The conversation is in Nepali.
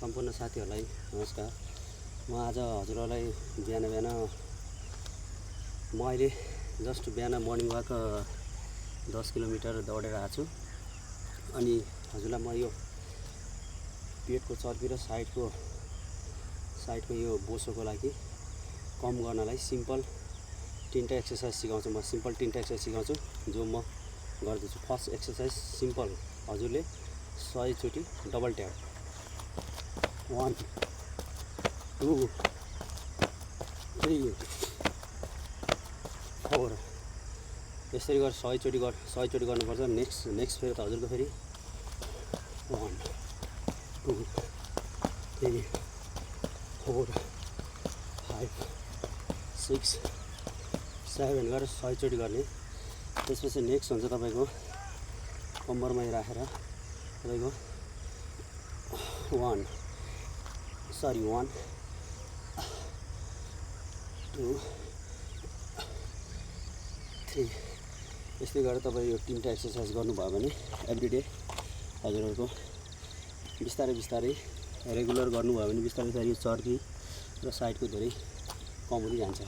सम्पूर्ण साथीहरूलाई नमस्कार। म आज हजुरहरूलाई बिहान म अहिले जस्ट बिहान मर्निङ वाक 10 किलोमिटर दौडेर आएको छु। अनि हजुरलाई म यो पेटको चर्बी र साइडको यो बोसोको लागि कम गर्नलाई सिम्पल 3टा एक्सर्साइज सिकाउँछु। म सिम्पल 3टा एक्सर्साइज सिकाउँछु जो म गर्दैछु। फर्स्ट एक्सर्साइज सिम्पल, हजुरले 100 चोटि डबल ट्याप 1 2 3 4 यसरी गरेर 100 चोटि गर्नुपर्छ। नेक्स्ट फेरि त हजुरको फेरि 1 2 3 4 5 6 7 गरेर 100 चोटि गर्ने। त्यसपछि नेक्स्ट हुन्छ तपाईँको कम्मरमै राखेर तपाईँको 1 2 3 यस्तै गरेर तपाईँ यो 3टा एक्सर्साइज गर्नुभयो भने एभ्रिडे हजुरहरूको बिस्तारै रेगुलर गर्नुभयो भने बिस्तारै यो चर्बी र साइडको धेरै कम हुँदै जान्छ।